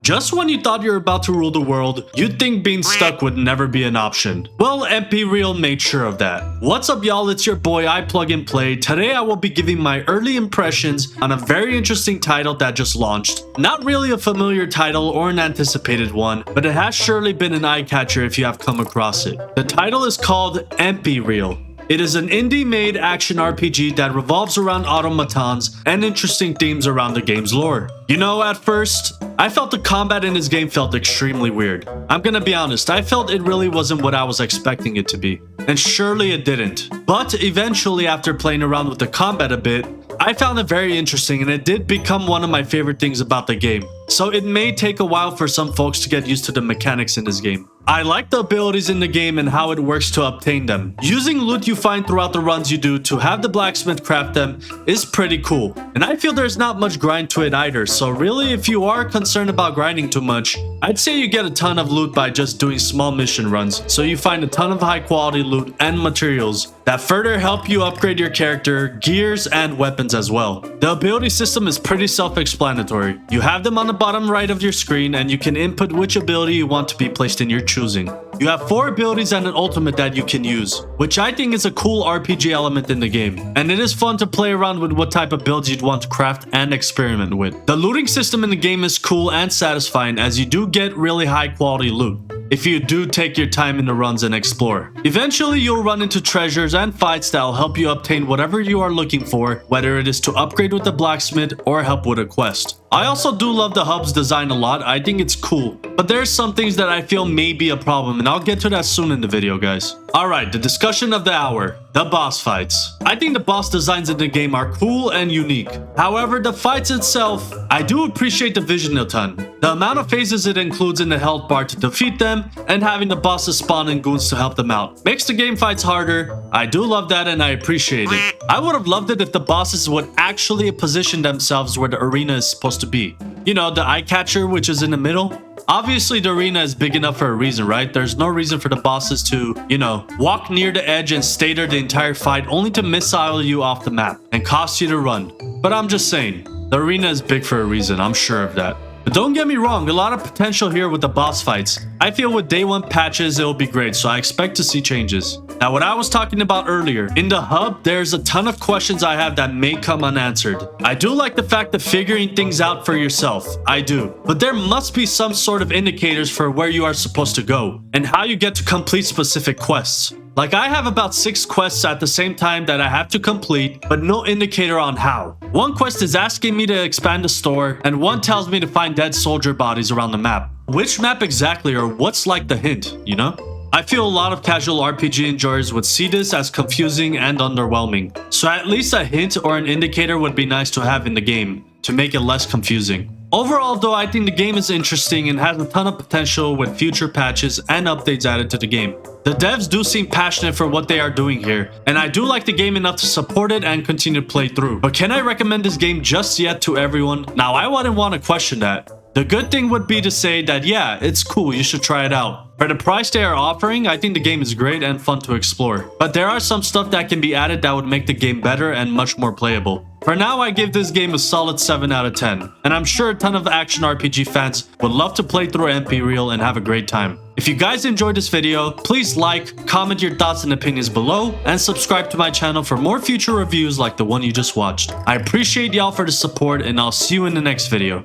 Just when you thought you were about to rule the world, you'd think being stuck would never be an option. Well, Empyreal made sure of that. What's up, y'all? It's your boy iPlugAndPlay. Today I will be giving my early impressions on a very interesting title that just launched. Not really a familiar title or an anticipated one, but it has surely been an eye-catcher if you have come across it. The title is called Empyreal. It is an indie-made action RPG that revolves around automatons and interesting themes around the game's lore. You know, at first, I felt the combat in this game felt extremely weird. I'm gonna be honest, I felt it really wasn't what I was expecting it to be. And surely it didn't. But eventually, after playing around with the combat a bit, I found it very interesting and it did become one of my favorite things about the game. So it may take a while for some folks to get used to the mechanics in this game. I like the abilities in the game and how it works to obtain them. Using loot you find throughout the runs you do to have the blacksmith craft them is pretty cool. And I feel there's not much grind to it either, so really if you are concerned about grinding too much, I'd say you get a ton of loot by just doing small mission runs, so you find a ton of high quality loot and materials that further help you upgrade your character, gears, and weapons as well. The ability system is pretty self-explanatory. You have them on the bottom right of your screen and you can input which ability you want to be placed in your choosing. You have 4 abilities and an ultimate that you can use, which I think is a cool RPG element in the game. And it is fun to play around with what type of builds you'd want to craft and experiment with. The looting system in the game is cool and satisfying as you do get really high quality loot if you do take your time in the runs and explore. Eventually, you'll run into treasures and fights that will help you obtain whatever you are looking for, whether it is to upgrade with the blacksmith or help with a quest. I also do love the hub's design a lot. I think it's cool, but there's some things that I feel may be a problem, and I'll get to that soon in the video, guys. Alright, the discussion of the hour. The boss fights. I think the boss designs in the game are cool and unique. However, the fights itself, I do appreciate the vision a ton. The amount of phases it includes in the health bar to defeat them, and having the bosses spawn in goons to help them out. Makes the game fights harder. I do love that and I appreciate it. I would have loved it if the bosses would actually position themselves where the arena is supposed to be. You know, the eye catcher which is in the middle. Obviously, the arena is big enough for a reason, right? There's no reason for the bosses to, you know, walk near the edge and stay there the entire fight only to missile you off the map and cost you to run. But I'm just saying, the arena is big for a reason, I'm sure of that. But don't get me wrong, a lot of potential here with the boss fights. I feel with day 1 patches, it'll be great, so I expect to see changes. Now, what I was talking about earlier, in the hub, there's a ton of questions I have that may come unanswered. I do like the fact of figuring things out for yourself. I do. But there must be some sort of indicators for where you are supposed to go and how you get to complete specific quests. Like, I have about 6 quests at the same time that I have to complete, but no indicator on how. One quest is asking me to expand the store, and one tells me to find dead soldier bodies around the map. Which map exactly, or what's like the hint, you know? I feel a lot of casual RPG enjoyers would see this as confusing and underwhelming. So at least a hint or an indicator would be nice to have in the game, to make it less confusing. Overall though, I think the game is interesting and has a ton of potential with future patches and updates added to the game. The devs do seem passionate for what they are doing here, and I do like the game enough to support it and continue to play through. But can I recommend this game just yet to everyone? Now, I wouldn't want to question that. The good thing would be to say that yeah, it's cool, you should try it out. For the price they are offering, I think the game is great and fun to explore. But there are some stuff that can be added that would make the game better and much more playable. For now, I give this game a solid 7 out of 10. And I'm sure a ton of action RPG fans would love to play through Empyreal and have a great time. If you guys enjoyed this video, please like, comment your thoughts and opinions below, and subscribe to my channel for more future reviews like the one you just watched. I appreciate y'all for the support, and I'll see you in the next video.